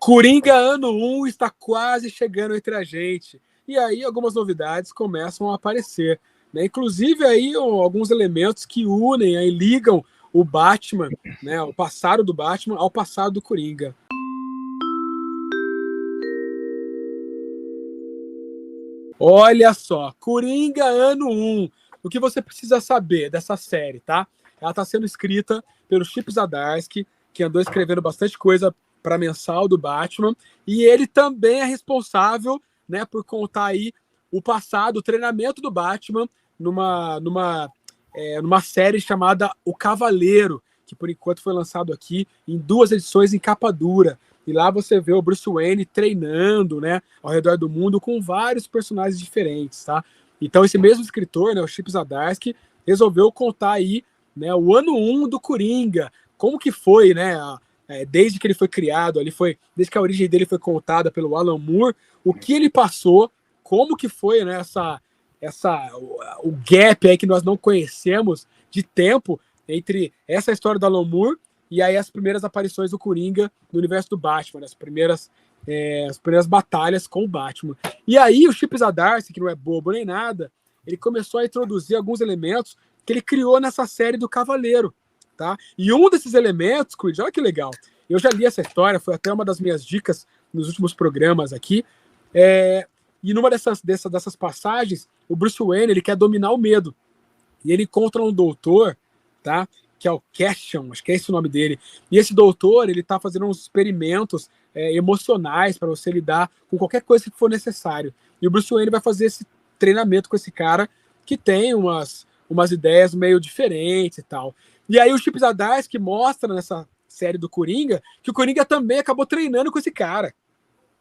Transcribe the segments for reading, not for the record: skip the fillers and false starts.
Coringa Ano 1 está quase chegando entre a gente. E aí algumas novidades começam a aparecer, né? Inclusive aí alguns elementos que unem, aí ligam o Batman, né, o passado do Batman ao passado do Coringa. Olha só, Coringa Ano 1. O que você precisa saber dessa série, tá? Ela está sendo escrita pelo Chip Zdarsky, que andou escrevendo bastante coisa para mensal do Batman, e ele também é responsável, né, por contar aí o passado, o treinamento do Batman numa série chamada O Cavaleiro, que por enquanto foi lançado aqui em 2 edições em capa dura. E lá você vê o Bruce Wayne treinando, né, ao redor do mundo com vários personagens diferentes, tá? Então esse mesmo escritor, né, o Chip Zdarsky, resolveu contar aí, né, o ano 1 do Coringa, como que foi, né, desde que ele foi criado, desde que a origem dele foi contada pelo Alan Moore, o que ele passou, como que foi, né, o gap aí que nós não conhecemos de tempo entre essa história do Alan Moore e aí as primeiras aparições do Coringa no universo do Batman, né, as primeiras batalhas com o Batman. E aí o Chip Zdarsky, que não é bobo nem nada, ele começou a introduzir alguns elementos que ele criou nessa série do Cavaleiro, tá? E um desses elementos, Creed, olha que legal, eu já li essa história, foi até uma das minhas dicas nos últimos programas aqui, e numa dessas passagens, o Bruce Wayne, ele quer dominar o medo, e ele encontra um doutor, tá? Que é o Castion, acho que é esse o nome dele, e esse doutor, ele tá fazendo uns experimentos emocionais para você lidar com qualquer coisa que for necessário, e o Bruce Wayne vai fazer esse treinamento com esse cara que tem umas ideias meio diferentes e tal. E aí o Chip Zdarsky mostra nessa série do Coringa que o Coringa também acabou treinando com esse cara,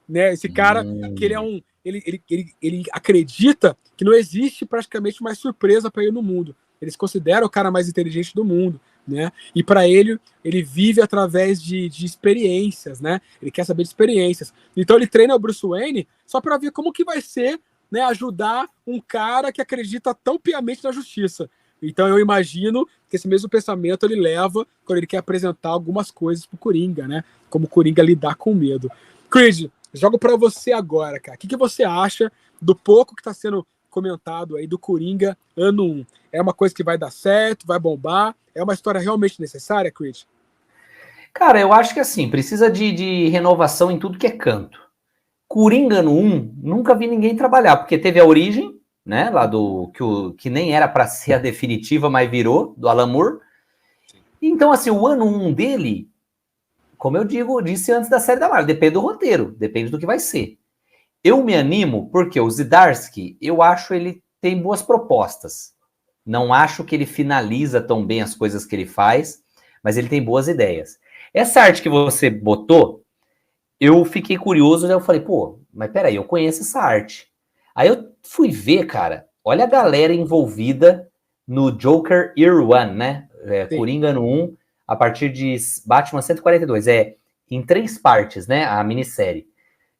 né? Esse cara que ele acredita que não existe praticamente mais surpresa para ele no mundo. Ele se considera o cara mais inteligente do mundo, né? E para ele vive através de experiências, né? Ele quer saber de experiências. Então ele treina o Bruce Wayne só para ver como que vai ser, né, ajudar um cara que acredita tão piamente na justiça. Então eu imagino que esse mesmo pensamento ele leva quando ele quer apresentar algumas coisas pro Coringa, né? Como o Coringa lidar com medo. Creed, jogo para você agora, cara. O que você acha do pouco que está sendo comentado aí do Coringa ano 1? É uma coisa que vai dar certo, vai bombar? É uma história realmente necessária, Creed? Cara, eu acho que assim, precisa de renovação em tudo que é canto. Coringa no 1, nunca vi ninguém trabalhar, porque teve a origem, né, lá que nem era para ser a definitiva, mas virou, do Alan Moore. Então, assim, o ano 1 dele, como eu disse antes da série da Marvel, depende do roteiro, depende do que vai ser. Eu me animo porque o Zdarsky, eu acho ele tem boas propostas. Não acho que ele finaliza tão bem as coisas que ele faz, mas ele tem boas ideias. Essa arte que você botou, eu fiquei curioso, eu falei, pô, mas peraí, eu conheço essa arte. Aí eu fui ver, cara, olha a galera envolvida no Joker Year One, né? Coringa no 1, a partir de Batman 142. Em 3 partes, né? A minissérie.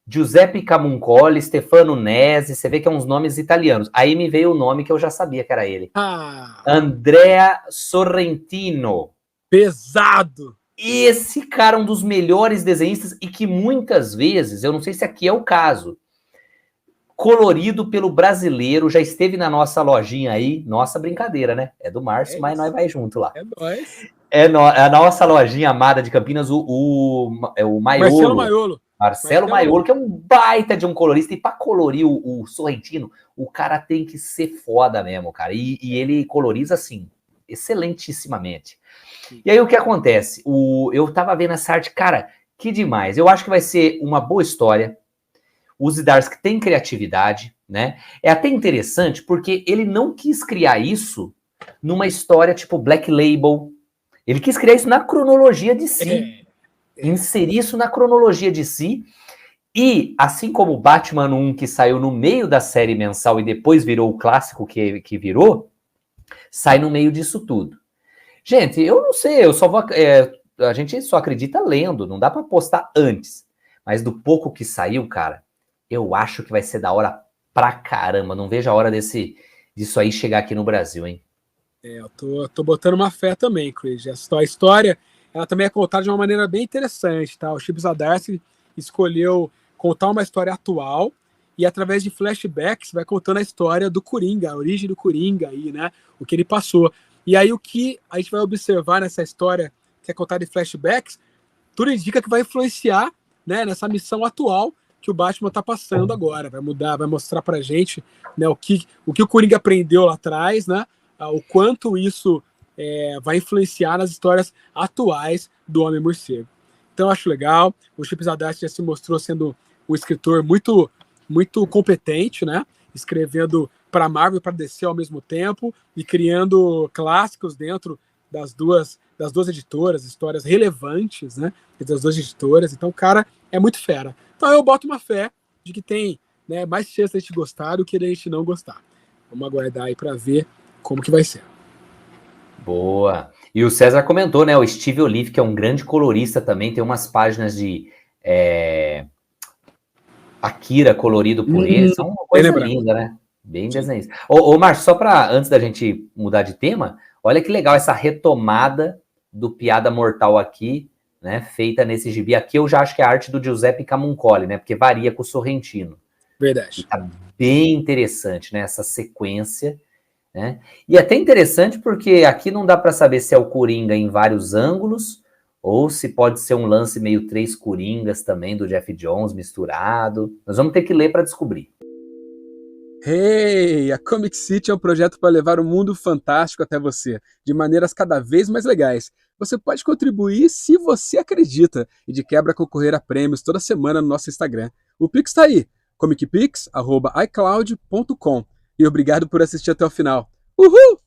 Giuseppe Camuncoli, Stefano Nesi, você vê que é uns nomes italianos. Aí me veio o nome que eu já sabia que era ele. Andrea Sorrentino. Pesado! Esse cara é um dos melhores desenhistas e que muitas vezes, eu não sei se aqui é o caso, colorido pelo brasileiro, já esteve na nossa lojinha aí, nossa brincadeira, né? É do Márcio, mas nós vai junto lá. É nóis. A nossa lojinha amada de Campinas, o Maiolo. Marcelo Maiolo, que é um baita de um colorista, e pra colorir o Sorrentino, o cara tem que ser foda mesmo, cara, e ele coloriza, assim, excelentissimamente. E aí o que acontece? Eu tava vendo essa arte, cara, que demais. Eu acho que vai ser uma boa história. O Zdarsky tem criatividade, né? É até interessante porque ele não quis criar isso numa história tipo Black Label. Ele quis criar isso na cronologia de si. Inserir isso na cronologia de si. E, assim como o Batman 1, que saiu no meio da série mensal e depois virou o clássico que virou, sai no meio disso tudo. Gente, eu não sei, eu só vou. A gente só acredita lendo, não dá pra postar antes. Mas do pouco que saiu, cara, eu acho que vai ser da hora pra caramba. Não vejo a hora disso aí chegar aqui no Brasil, hein? Eu tô botando uma fé também, Chris. A história, ela também é contada de uma maneira bem interessante, tá? O Chip Zdarsky, escolheu contar uma história atual e através de flashbacks vai contando a história do Coringa, a origem do Coringa aí, né? O que ele passou. E aí o que a gente vai observar nessa história que é contada em flashbacks, tudo indica que vai influenciar, né, nessa missão atual que o Batman está passando agora. Vai mudar, vai mostrar pra gente, né, o que o Coringa aprendeu lá atrás, né? O quanto isso vai influenciar nas histórias atuais do Homem-Morcego. Então eu acho legal. O Chip Zdarsky já se mostrou sendo um escritor muito competente, né? Escrevendo para Marvel e para DC ao mesmo tempo e criando clássicos dentro das duas editoras, histórias relevantes, né? Das duas editoras. Então o cara é muito fera. Então eu boto uma fé de que tem, né, mais chance de a gente gostar do que de a gente não gostar. Vamos aguardar aí para ver como que vai ser. Boa. E o César comentou, né? O Steve Olive, que é um grande colorista também, tem umas páginas de Akira colorido por ele. São uma coisa linda, né? Bem desenhista. Ô, Márcio, só para antes da gente mudar de tema, olha que legal essa retomada do Piada Mortal aqui, né? Feita nesse gibi. Aqui eu já acho que é a arte do Giuseppe Camuncoli, né? Porque varia com o Sorrentino. Verdade. E tá bem interessante, né? Essa sequência. Né? E é até interessante porque aqui não dá para saber se é o Coringa em vários ângulos ou se pode ser um lance meio 3 Coringas também do Jeff Jones misturado. Nós vamos ter que ler para descobrir. Hey, a Comic City é um projeto para levar o mundo fantástico até você, de maneiras cada vez mais legais. Você pode contribuir se você acredita e de quebra concorrer a prêmios toda semana no nosso Instagram. O Pix está aí, comicpix@icloud.com. E obrigado por assistir até o final. Uhul!